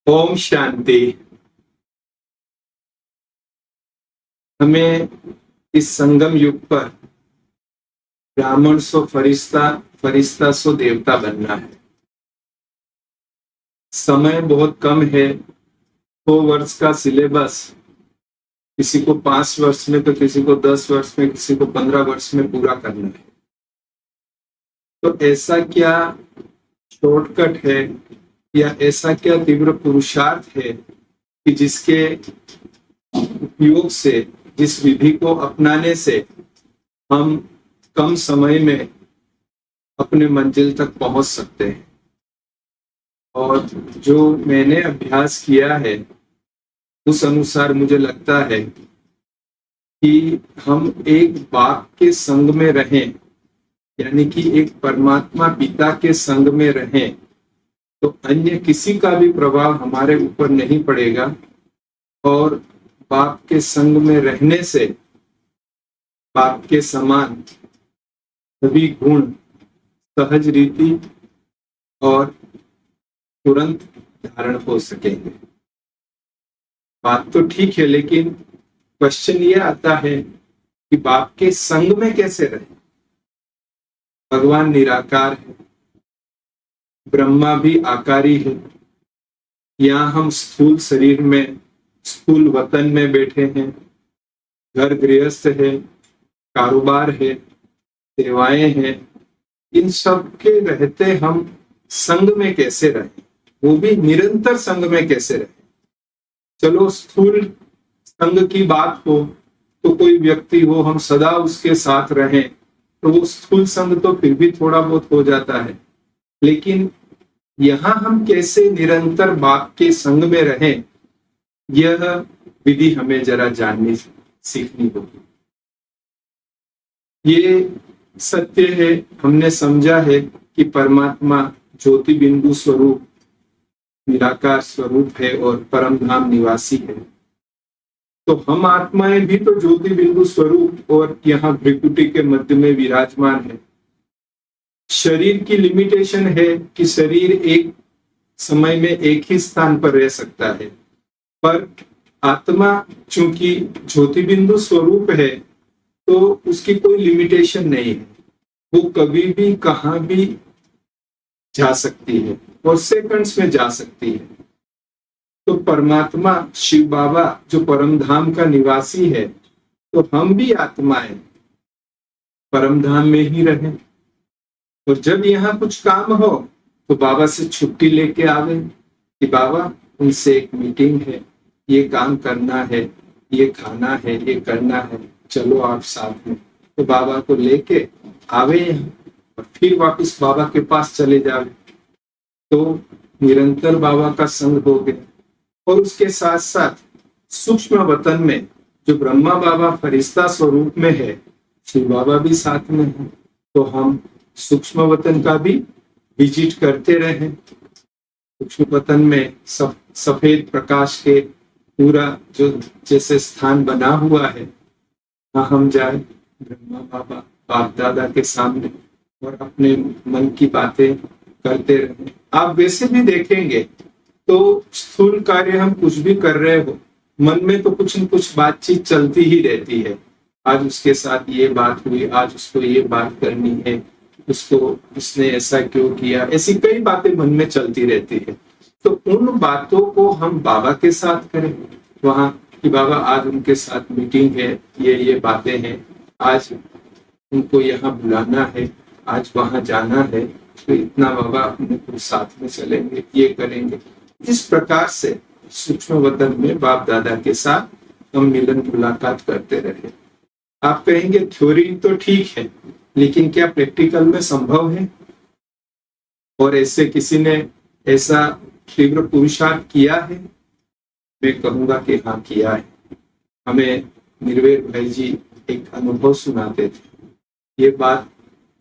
ओम शांति। हमें इस संगम युग पर ब्राह्मण सो फरिश्ता, फरिश्ता सो देवता बनना है। समय बहुत कम है। 2 वर्ष का सिलेबस किसी को 5 वर्ष में, तो किसी को 10 वर्ष में, किसी को 15 वर्ष में पूरा करना है। तो ऐसा क्या शॉर्टकट है या ऐसा क्या तीव्र पुरुषार्थ है कि जिसके उपयोग से, जिस विधि को अपनाने से हम कम समय में अपने मंजिल तक पहुंच सकते हैं। और जो मैंने अभ्यास किया है उस अनुसार मुझे लगता है कि हम एक बाप के संग में रहें, यानी कि एक परमात्मा पिता के संग में रहें, तो अन्य किसी का भी प्रभाव हमारे ऊपर नहीं पड़ेगा। और बाप के संग में रहने से बाप के समान सभी गुण सहज रीति और तुरंत धारण हो सकेंगे। बात तो ठीक है, लेकिन क्वेश्चन ये आता है कि बाप के संग में कैसे रहे। भगवान निराकार है, ब्रह्मा भी आकारी है। यहाँ हम स्थूल शरीर में, स्थूल वतन में बैठे हैं, घर गृहस्थ है, कारोबार है, सेवाएं हैं। इन सब के रहते हम संग में कैसे रहें, वो भी निरंतर संग में कैसे रहें। चलो स्थूल संग की बात हो तो कोई व्यक्ति हो, हम सदा उसके साथ रहें, तो वो स्थूल संग तो फिर भी थोड़ा बहुत हो जाता है। लेकिन यहाँ हम कैसे निरंतर बाप के संग में रहें, यह विधि हमें जरा जाननी सीखनी होगी। ये सत्य है, हमने समझा है कि परमात्मा ज्योति बिंदु स्वरूप, निराकार स्वरूप है और परम धाम निवासी है। तो हम आत्माएं भी तो ज्योति बिंदु स्वरूप और यहाँ भ्रिकुटी के मध्य में विराजमान है। शरीर की लिमिटेशन है कि शरीर एक समय में एक ही स्थान पर रह सकता है, पर आत्मा चूंकि ज्योति बिंदु स्वरूप है तो उसकी कोई लिमिटेशन नहीं है। वो कभी भी कहाँ भी जा सकती है और सेकंड्स में जा सकती है। तो परमात्मा शिव बाबा जो परम धाम का निवासी है, तो हम भी आत्माएं परम धाम में ही रहें। और जब यहाँ कुछ काम हो तो बाबा से छुट्टी लेके आवे कि बाबा उनसे एक मीटिंग है, ये काम करना है, ये खाना है, ये करना है, चलो आप साथ में। तो बाबा को लेके आवे यहाँ और फिर वापस बाबा के पास चले जावे। तो निरंतर बाबा का संग हो गया। और उसके साथ साथ सूक्ष्म वतन में जो ब्रह्मा बाबा फरिश्ता स्वरूप में है, शिव बाबा भी साथ में है। तो हम सूक्ष्म वतन का भी विजिट करते रहे। सूक्ष्म वतन में सफेद प्रकाश के पूरा जो जैसे स्थान बना हुआ है, वहां हम जाए ब्रह्मा बाबा बाप दादा के सामने और अपने मन की बातें करते रहे। आप वैसे भी देखेंगे तो स्थूल कार्य हम कुछ भी कर रहे हो, मन में तो कुछ न कुछ बातचीत चलती ही रहती है। आज उसके साथ ये बात हुई, आज उसको ये बात करनी है, उसको इसने ऐसा क्यों किया, ऐसी कई बातें मन में चलती रहती है। तो उन बातों को हम बाबा के साथ करें वहां कि बाबा आज उनके साथ मीटिंग है, ये बातें हैं, आज उनको यहाँ बुलाना है, आज वहां जाना है, तो इतना बाबा उनको साथ में चलेंगे, ये करेंगे। इस प्रकार से सूक्ष्म वतन में बाप दादा के साथ हम मिलन मुलाकात करते रहे। आप कहेंगे थ्योरी तो ठीक है, लेकिन क्या प्रैक्टिकल में संभव है? और ऐसे किसी ने ऐसा तीव्र पुरुषार्थ किया है? मैं कहूंगा कि हाँ, किया है। हमें निर्वेद भाई जी एक अनुभव सुनाते थे। ये बात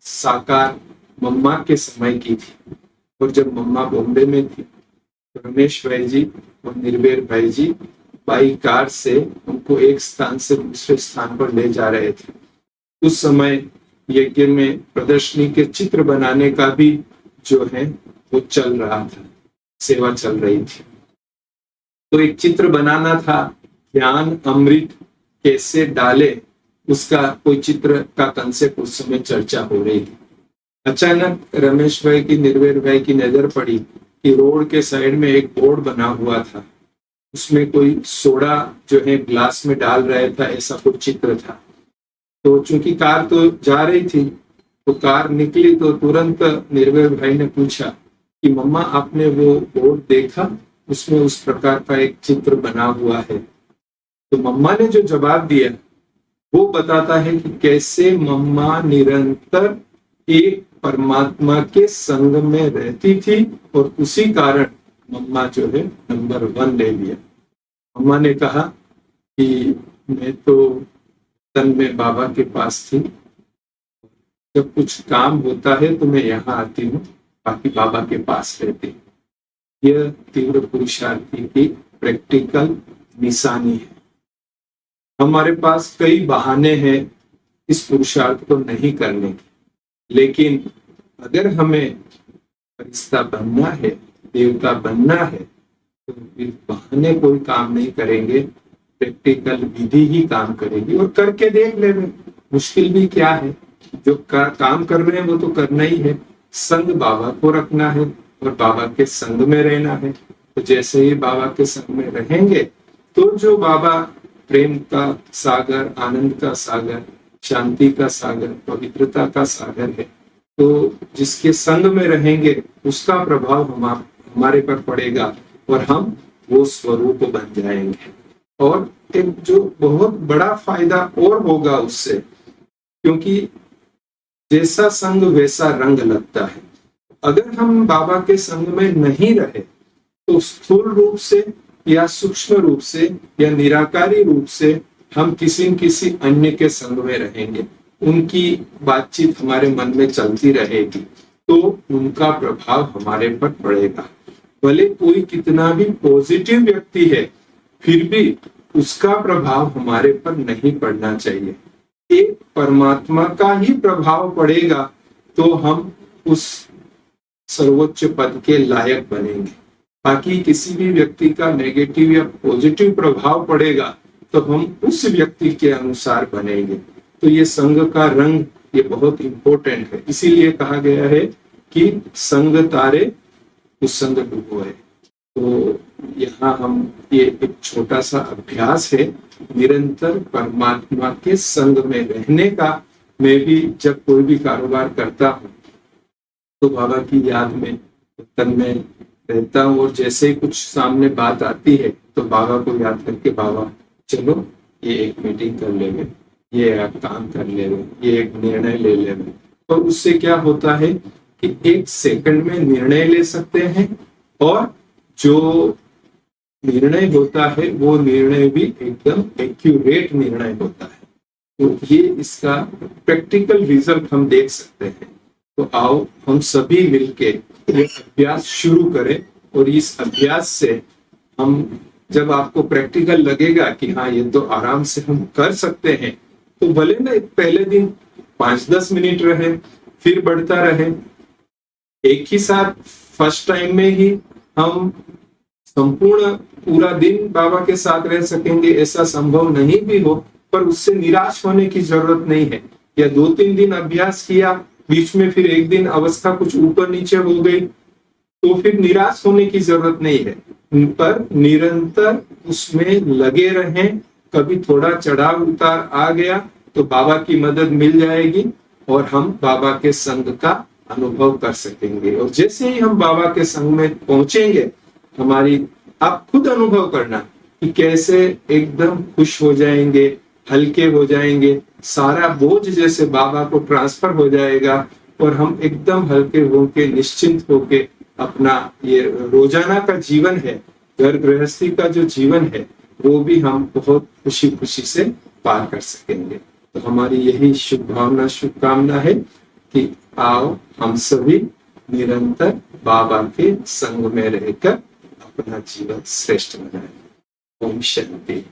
साकार मम्मा के समय की थी, और जब मम्मा बॉम्बे में थी तो रमेश भाई जी और निर्वेद भाई जी बाई कार से उनको एक स्थान से दूसरे स्थान पर ले जा रहे थे। उस समय यज्ञ में प्रदर्शनी के चित्र बनाने का भी जो है वो चल रहा था, सेवा चल रही थी। तो एक चित्र बनाना था, ज्ञान अमृत कैसे डाले, उसका कोई चित्र का कंसेप्ट उस समय चर्चा हो रही थी। अचानक रमेश भाई की, निर्वेर भाई की नजर पड़ी कि रोड के साइड में एक बोर्ड बना हुआ था, उसमें कोई सोडा जो है ग्लास में डाल रहा था, ऐसा कुछ चित्र था। तो चूंकि कार तो जा रही थी, तो कार निकली तो तुरंत निर्वेर भाई ने पूछा कि मम्मा आपने वो बोर्ड देखा, उसमें उस प्रकार का एक चित्र बना हुआ है। तो मम्मा ने जो जवाब दिया वो बताता है कि कैसे मम्मा निरंतर एक परमात्मा के संग में रहती थी और उसी कारण मम्मा जो है नंबर 1 ले लिया। मम्मा ने कहा कि मैं तो तन में बाबा के पास थी, जब कुछ काम होता है तो मैं यहाँ आती हूँ, बाकी बाबा के पास रहती हूँ। यह तीव्र पुरुषार्थी की प्रैक्टिकल निशानी है। हमारे पास कई बहाने हैं इस पुरुषार्थ को नहीं करने के, लेकिन अगर हमें फरिश्ता बनना है, देवता बनना है, तो फिर बहाने कोई काम नहीं करेंगे, प्रैक्टिकल विधि ही काम करेगी और करके देख लेंगे। मुश्किल भी क्या है, जो काम कर रहे हैं वो तो करना ही है। संग बाबा को रखना है और बाबा के संग में रहना है। तो जैसे ही बाबा के संग में रहेंगे तो जो बाबा प्रेम का सागर, आनंद का सागर, शांति का सागर, पवित्रता का सागर है, तो जिसके संग में रहेंगे उसका प्रभाव हमारे पर पड़ेगा और हम वो स्वरूप बन जाएंगे। और एक जो बहुत बड़ा फायदा और होगा उससे, क्योंकि जैसा संग वैसा रंग लगता है। अगर हम बाबा के संग में नहीं रहे तो स्थूल रूप से या सूक्ष्म रूप से या निराकारी रूप से हम किसी अन्य के संग में रहेंगे, उनकी बातचीत हमारे मन में चलती रहेगी, तो उनका प्रभाव हमारे पर पड़ेगा। भले कोई कितना भी पॉजिटिव व्यक्ति है, फिर भी उसका प्रभाव हमारे पर नहीं पड़ना चाहिए। एक परमात्मा का ही प्रभाव पड़ेगा तो हम उस सर्वोच्च पद के लायक बनेंगे। बाकी किसी भी व्यक्ति का नेगेटिव या पॉजिटिव प्रभाव पड़ेगा तो हम उस व्यक्ति के अनुसार बनेंगे। तो ये संग का रंग ये बहुत इंपॉर्टेंट है। इसीलिए कहा गया है कि संग तारे कुसंग डूबोए। तो यहाँ हम ये एक छोटा सा अभ्यास है निरंतर परमात्मा के संग में रहने का। मैं भी जब कोई भी कारोबार करता हूँ तो बाबा की याद में तन में रहता हूँ, और जैसे ही कुछ सामने बात आती है तो बाबा को याद करके, बाबा चलो ये एक मीटिंग कर लेंगे, ये एक काम कर लेंगे, ये एक निर्णय ले लेंगे। तो उससे क्या होता है कि 1 सेकंड में निर्णय ले सकते हैं, और जो निर्णय होता है वो निर्णय भी एकदम एक्यूरेट निर्णय होता है। तो ये इसका प्रैक्टिकल रिजल्ट हम देख सकते हैं। तो आओ हम सभी मिलके ये अभ्यास शुरू करें, और इस अभ्यास से हम, जब आपको प्रैक्टिकल लगेगा कि हाँ ये तो आराम से हम कर सकते हैं, तो भले ना पहले दिन 5-10 मिनट रहे, फिर बढ़ता रहे। एक ही साथ फर्स्ट टाइम में ही हम संपूर्ण पूरा दिन बाबा के साथ रह सकेंगे ऐसा संभव नहीं भी हो, पर उससे निराश होने की जरूरत नहीं है। या 2-3 दिन अभ्यास किया, बीच में फिर एक दिन अवस्था कुछ ऊपर नीचे हो गई, तो फिर निराश होने की जरूरत नहीं है, पर निरंतर उसमें लगे रहें। कभी थोड़ा चढ़ाव उतार आ गया तो बाबा की मदद मिल जाएगी और हम बाबा के संग का अनुभव कर सकेंगे। और जैसे ही हम बाबा के संग में पहुंचेंगे, हमारी, आप खुद अनुभव करना कि कैसे एकदम खुश हो जाएंगे, हल्के हो जाएंगे, सारा बोझ जैसे बाबा को ट्रांसफर हो जाएगा और हम एकदम हल्के होके, निश्चिंत होके अपना ये रोजाना का जीवन है, घर गृहस्थी का जो जीवन है, वो भी हम बहुत खुशी खुशी से पार कर सकेंगे। तो हमारी यही शुभ भावना, शुभकामना है कि आओ हम सभी निरंतर बाबा के संग में रहकर अपना जीवन श्रेष्ठ बनाएं। ओम शांति।